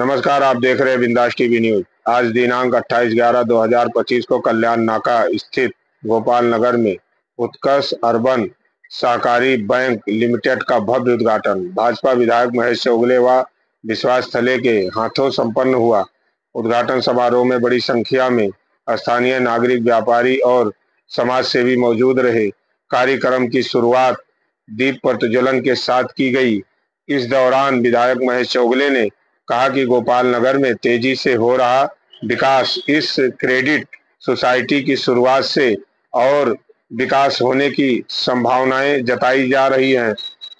नमस्कार, आप देख रहे हैं बिंदास टीवी न्यूज। आज दिनांक 28/11/2025 को कल्याण नाका स्थित गोपाल नगर में उत्कर्ष अर्बन सहकारी बैंक लिमिटेड का भव्य उद्घाटन भाजपा विधायक महेश चौगले व विश्वास थले के हाथों संपन्न हुआ। उद्घाटन समारोह में बड़ी संख्या में स्थानीय नागरिक, व्यापारी और समाज सेवी मौजूद रहे। कार्यक्रम की शुरुआत दीप प्रज्वलन के साथ की गई। इस दौरान विधायक महेश चौगले ने कहा कि गोपाल नगर में तेजी से हो रहा विकास इस क्रेडिट सोसाइटी की शुरुआत से और विकास होने की संभावनाएं जताई जा रही हैं।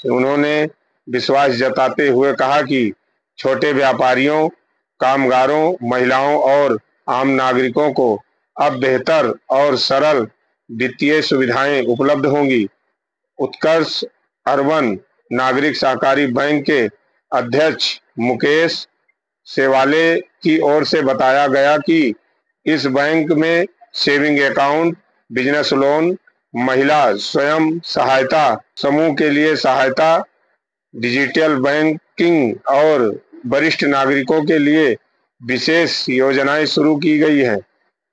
उन्होंने विश्वास जताते हुए कहा कि छोटे व्यापारियों, कामगारों, महिलाओं और आम नागरिकों को अब बेहतर और सरल वित्तीय सुविधाएं उपलब्ध होंगी। उत्कर्ष अर्बन नागरिक सहकारी बैंक के अध्यक्ष मुकेश सेवाले की ओर से बताया गया कि इस बैंक में सेविंग अकाउंट, बिजनेस लोन, महिला स्वयं सहायता समूह के लिए सहायता, डिजिटल बैंकिंग और वरिष्ठ नागरिकों के लिए विशेष योजनाएं शुरू की गई हैं।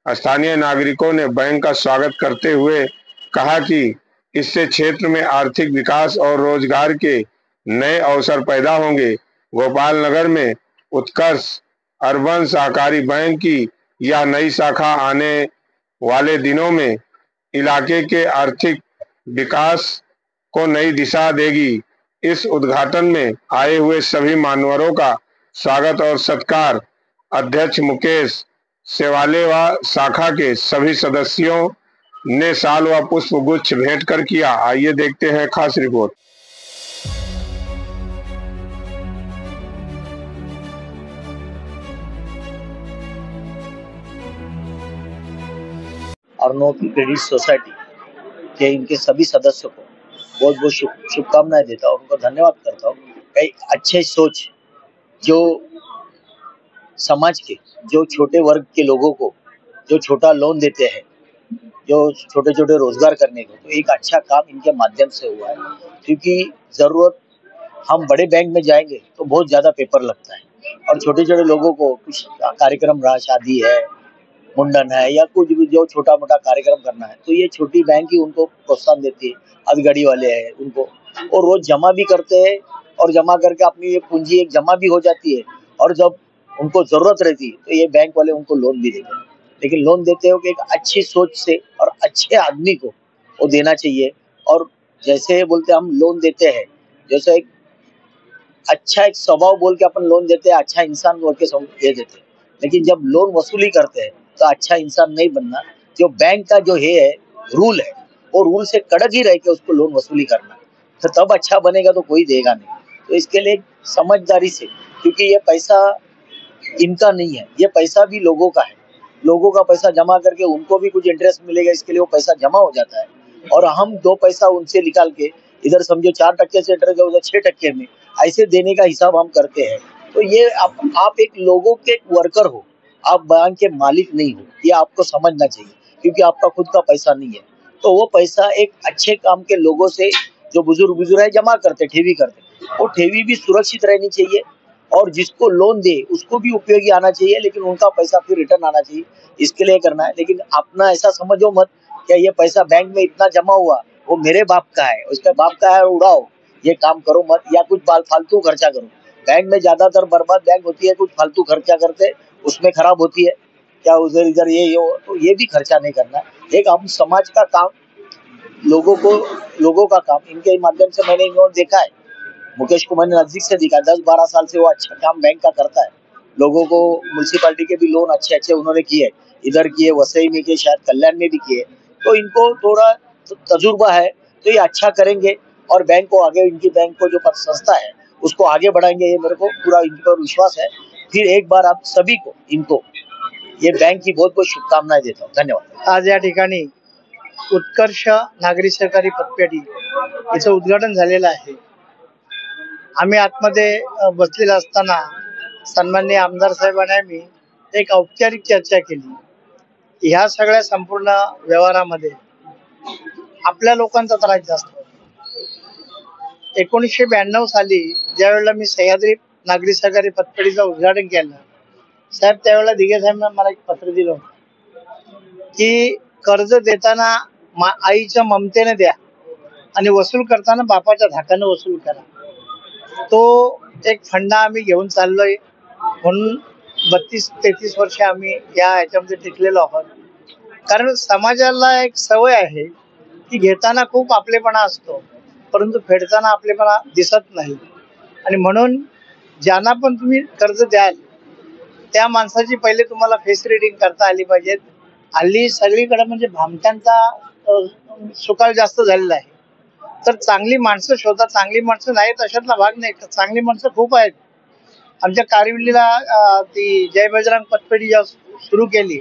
स्थानीय नागरिकों ने बैंक का स्वागत करते हुए कहा कि इससे क्षेत्र में आर्थिक विकास और रोजगार के नए अवसर पैदा होंगे। गोपाल नगर में उत्कर्ष अर्बन सहकारी बैंक की यह नई शाखा आने वाले दिनों में इलाके के आर्थिक विकास को नई दिशा देगी। इस उद्घाटन में आए हुए सभी मान्यवरों का स्वागत और सत्कार अध्यक्ष मुकेश सेवाले व शाखा के सभी सदस्यों ने शाल व पुष्प गुच्छ भेंट कर किया। आइए देखते हैं खास रिपोर्ट। अर्नो क्रेडिट सोसाइटी के इनके सभी सदस्यों को बहुत बहुत शुभकामनाएं देता हूँ, उनको धन्यवाद करता हूँ। कई अच्छे सोच जो समाज के, जो छोटे वर्ग के लोगों को जो छोटा लोन देते हैं, जो छोटे छोटे रोजगार करने को, तो एक अच्छा काम इनके माध्यम से हुआ है। क्योंकि जरूरत हम बड़े बैंक में जाएंगे तो बहुत ज्यादा पेपर लगता है और छोटे छोटे लोगों को कुछ कार्यक्रम रहा, शादी है, मुंडन है या कुछ भी जो छोटा मोटा कार्यक्रम करना है, तो ये छोटी बैंक ही उनको प्रोत्साहन देती है। हथकड़ी वाले हैं उनको, और रोज जमा भी करते हैं और जमा करके अपनी ये पूंजी एक जमा भी हो जाती है और जब उनको जरूरत रहती है तो ये बैंक वाले उनको लोन भी देते हैं। लेकिन लोन देते हो कि एक अच्छी सोच से और अच्छे आदमी को वो देना चाहिए। और जैसे बोलते हम लोन देते हैं, जैसे एक अच्छा एक स्वभाव बोल के अपन लोन देते हैं, अच्छा इंसान बोल के दे देते हैं। लेकिन जब लोन वसूली करते हैं तो अच्छा इंसान नहीं बनना। जो बैंक का जो है रूल है, वो रूल से कड़क ही रह के उसको लोन वसूली करना, तो तब अच्छा बनेगा, तो कोई देगा नहीं। तो इसके लिए समझदारी से, क्योंकि ये पैसा इनका नहीं है, ये पैसा भी लोगों का है। लोगों का पैसा जमा करके उनको भी कुछ इंटरेस्ट मिलेगा, इसके लिए वो पैसा जमा हो जाता है और हम 2 पैसा उनसे निकाल के इधर समझो 4% से इंटरेस्ट, उधर 6% में ऐसे देने का हिसाब हम करते हैं। तो ये आप एक लोगों के वर्कर हो, आप बैंक के मालिक नहीं हो, ये आपको समझना चाहिए। क्योंकि आपका खुद का पैसा नहीं है, तो वो पैसा एक अच्छे काम के लोगों से, जो बुजुर्ग है, जमा करते, ठेवी करते, वो ठेवी भी सुरक्षित रहनी चाहिए और जिसको लोन दे उसको भी उपयोगी आना चाहिए, लेकिन उनका पैसा फिर रिटर्न आना चाहिए। इसके लिए करना है। लेकिन अपना ऐसा समझो मत क्या ये पैसा बैंक में इतना जमा हुआ वो मेरे बाप का है, उसका बाप का है, उड़ाओ, ये काम करो मत, या कुछ फालतू खर्चा करो। बैंक में ज्यादातर बर्बाद बैंक होती है, कुछ फालतू खर्चा करते उसमें खराब होती है, क्या उधर इधर ये हो, तो ये भी खर्चा नहीं करना। एक हम समाज का काम, लोगों का काम, इनके माध्यम से मैंने इन्होंने देखा है। मुकेश को मैंने नजदीक से देखा, 10-12 साल से वो अच्छा काम बैंक का करता है। लोगों को म्यूनसिपालिटी के भी लोन अच्छे अच्छे उन्होंने किए, इधर किए, वसई में किए, शायद कल्याण में भी किए। तो इनको थोड़ा तजुर्बा है, तो ये अच्छा करेंगे और बैंक को आगे, इनकी बैंक को जो संस्था है उसको आगे बढ़ाएंगे, ये मेरे को पूरा इन पर विश्वास है। फिर एक बार आप सभी को, इनको, ये बैंक की बहुत बहुत शुभकामनाएं देता हूँ। धन्यवाद। आज या ठिकाणी उत्कर्ष नागरी सहकारी पतपेढी याचं उद्घाटन झालेलं आहे। आम्ही आतमध्ये बसलेला असताना सन्माननीय आमदार साहेबांनी आम्ही एक औपचारिक चर्चा केली। ह्या सगळ्या संपूर्ण व्यवहारामध्ये आपल्या लोकांचा त्रास जास्त होतो। 1992 साली ज्यावेळेला मी सह्याद्री नागरी सहकारी पतपेढीचं उद्घाटन केलं साहेब, त्यावेळेला दिघे साहेबांना मला एक पत्र दिलं होतं की कर्ज देताना आईच्या ममतेने द्या आणि वसूल करताना बापाच्या धाकानं वसूल करा. तो एक फंडा आम्ही घेऊन चाललोय, म्हणून 32-33 वर्ष आम्ही या ह्याच्यामध्ये टिकलेलो आहोत. कारण समाजाला एक सवय आहे की घेताना खूप आपलेपणा असतो, परंतु फेडताना आपलेपणा दिसत नाही. आणि म्हणून ज्यांना पण तुम्ही कर्ज द्याल त्या माणसाची पहिले तुम्हाला फेस रिडिंग करता आली पाहिजेत. हल्ली सगळीकडे म्हणजे भामट्यांचा सुकाळ जास्त झालेला आहे. तर चांगली माणसं शोधा, चांगली माणसं नाहीत अशातला भाग नाही, चांगली माणसं खूप आहेत. आमच्या कारविल्लीला ती जय बजरंग पतपेढी जेव्हा सुरू केली,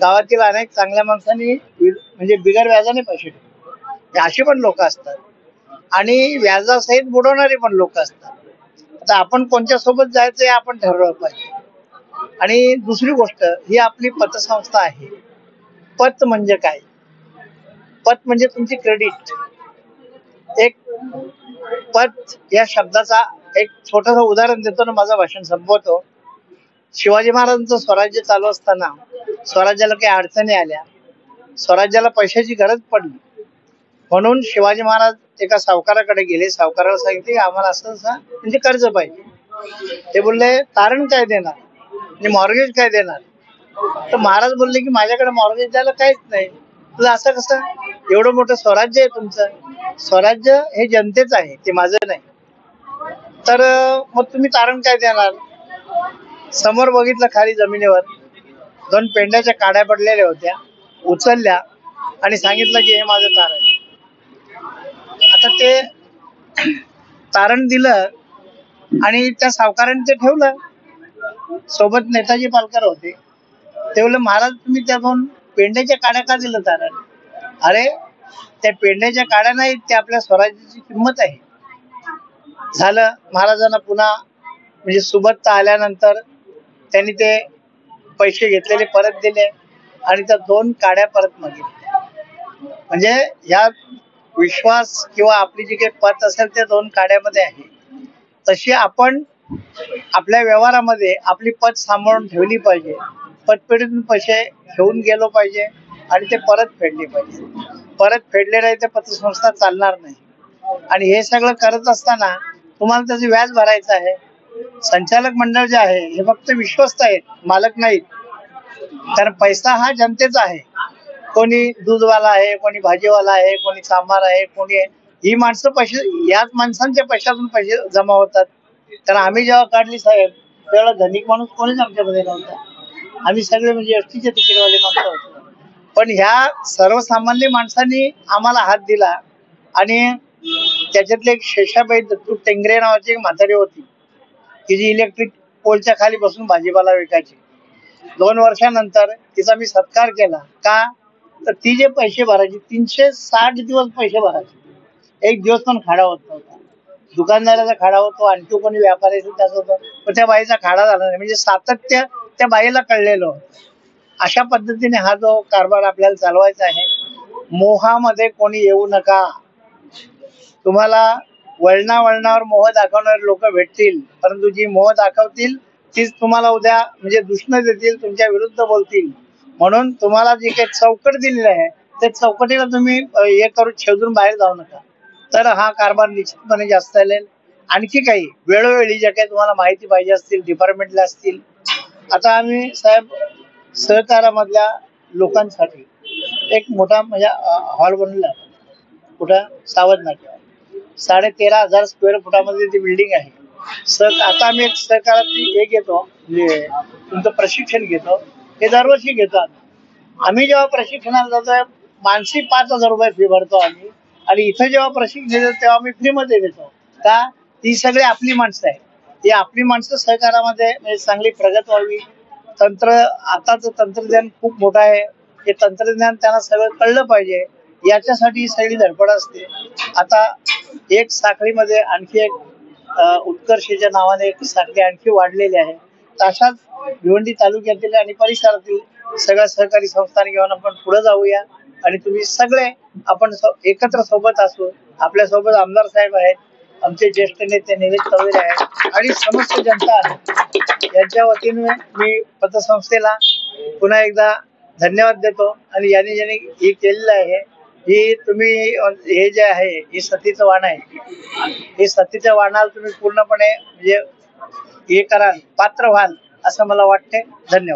गावातील अनेक चांगल्या माणसांनी म्हणजे बिगर व्याजाने पैसे दिले. असे पण लोक असतात आणि व्याजासहित बुडवणारे पण लोक असतात. आता आपण कोणत्या सोबत जायचं हे आपण ठरवलं पाहिजे. आणि दुसरी गोष्ट, ही आपली पतसंस्था आहे. पत म्हणजे काय? पत म्हणजे तुमची क्रेडिट. एक पत या शब्दाचा एक छोटस उदाहरण देतो ना, माझं भाषण संपवतो. शिवाजी महाराजांचं स्वराज्य चालू असताना स्वराज्याला काही अडचणी आल्या, स्वराज्याला पैशाची गरज पडली, म्हणून शिवाजी महाराज एका सावकाराकडे गेले. सावकाराला सांगितले आम्हाला असं म्हणजे कर्ज पाहिजे. ते बोलले तारण काय देणार म्हणजे मॉर्गेज काय देणार. तर महाराज बोलले की माझ्याकडे मॉर्गेज द्यायला काहीच नाही. तुला असं कसं? एवढं मोठं स्वराज्य आहे तुमचं. स्वराज्य हे जनतेच आहे, ते माझं नाही. तर मग तुम्ही तारण काय देणार? समोर बघितलं, खाली जमिनीवर 2 पेंड्याच्या काड्या पडलेल्या होत्या, उचलल्या आणि सांगितलं की हे माझं तारण. आता ते तारण दिलं आणि त्या सावकाराने ते ठेवलं. सोबत नेताजी पालकर होते. ते बोलले महाराज तुम्ही त्या 2 पेंड्याच्या काड्या का दिलं तारण? अरे त्या पेंड्याच्या काड्या नाहीत, त्या आपल्या स्वराज्याची किंमत आहे. झालं. महाराजांना पुन्हा म्हणजे सुबत्ता आल्यानंतर त्यांनी ते पैसे घेतलेले परत दिले आणि त्या 2 काड्या परत मागितल्या. म्हणजे या विश्वास किंवा आपली जी काही पत असेल त्या 2 काड्यामध्ये आहे. तशी आपण आपल्या व्यवहारामध्ये आपली पत सांभाळून ठेवली पाहिजे. पतपेढीतून पैसे घेऊन गेलो पाहिजे आणि ते परत फेडले पाहिजे. परत फेडले नाही तर पतसंस्था चालणार नाही. आणि हे सगळं करत असताना तुम्हाला त्याचं व्याज भरायचं आहे. संचालक मंडळ जे आहे हे फक्त विश्वस्त आहेत, मालक नाहीत. कारण पैसा हा जनतेचा आहे. कोणी दूधवाला आहे, कोणी भाजीवाला आहे, कोणी सांबार आहे, कोणी आहे. ही माणसं पैसे, याच माणसांच्या पैशातून पैसे जमा होतात. कारण आम्ही जेव्हा काढली साहेब, त्यावेळेला धनिक माणूस कोणीच आमच्यामध्ये नव्हता. आम्ही सगळे म्हणजे एसटीचे तिकीटवाले माणसं होतो. पण ह्या सर्वसामान्य माणसांनी आम्हाला हात दिला आणि त्याच्यातले एक शेषाबाई दत्तू टेंगरे नावाची एक म्हातारी होती की जी इलेक्ट्रिक पोलच्या खाली बसून भाजीपाला विकायची. 2 वर्षानंतर तिचा मी सत्कार केला. का? तर ती जे पैसे भरायची 360 दिवस पैसे भरायचे, एक दिवस पण खाडा होत नव्हता. दुकानदाराचा खाडा होतो, आणखी कोणी व्यापारी त्याच होतं, पण त्या बाईचा खाडा झाला नाही. म्हणजे सातत्य त्या बाईला कळलेलं होतं. अशा पद्धतीने हा जो कारभार आपल्याला चालवायचा आहे. मोहामध्ये कोणी येऊ नका. तुम्हाला वळणावर मोह दाखवणारे लोक भेटतील, परंतु जी मोह दाखवतील तीच तुम्हाला उद्या म्हणजे दुष्ण देतील, तुमच्या विरुद्ध बोलतील. म्हणून तुम्हाला जी काही चौकट दिलेली आहे त्या चौकटीला तुम्ही हे करून छेदून बाहेर जाऊ नका. तर हा कारभार निश्चितपणे जास्त चालेल. आणखी काही वेळोवेळी ज्या काही तुम्हाला माहिती पाहिजे असतील, डिपार्टमेंटला असतील. आता आम्ही साहेब सहकारामधल्या लोकांसाठी एक मोठा म्हणजे हॉल बनवला. कुठं? सावध नाक्यावर 13,500 स्क्वेअर फुटामध्ये ती बिल्डिंग आहे. आता आम्ही एक सहकारात हे घेतो, म्हणजे तुमचं प्रशिक्षण घेतो. हे दरवर्षी घेतो आम्ही जेव्हा प्रशिक्षणाला जातो मानसी 5,000 रुपये फी भरतो आम्ही. आणि इथं जेव्हा प्रशिक्षण देतो तेव्हा आम्ही फ्रीमध्ये देतो. का? ती सगळी आपली माणसं आहेत. ही आपली माणसं सहकारामध्ये म्हणजे चांगली प्रगत व्हावी. आताच तंत्रज्ञान खूप मोठं आहे. हे तंत्रज्ञान त्यांना सगळं कळलं पाहिजे, याच्यासाठी ही सगळी धडपड असते. आता एक साखळीमध्ये आणखी एक उत्कर्षच्या नावाने एक साखळी आणखी वाढलेली आहे. तशाच भिवंडी तालुक्यातील आणि परिसरातील सगळ्या सहकारी संस्थांनी घेऊन आपण पुढे जाऊया आणि तुम्ही सगळे आपण एकत्र सोबत असू. आपल्या सोबत आमदार साहेब आहेत, आमचे ज्येष्ठ नेते निलेश चौधरी आहेत आणि समस्त जनता यांच्या वतीने मी पतसंस्थेला पुन्हा एकदा धन्यवाद देतो. आणि यांनी ज्यांनी हे केलेलं आहे, ही तुम्ही हे जे आहे हे सतीचं वाण आहे, हे सतीच्या वाणाला तुम्ही पूर्णपणे म्हणजे हे कराल, पात्र व्हाल असं मला वाटते. धन्यवाद.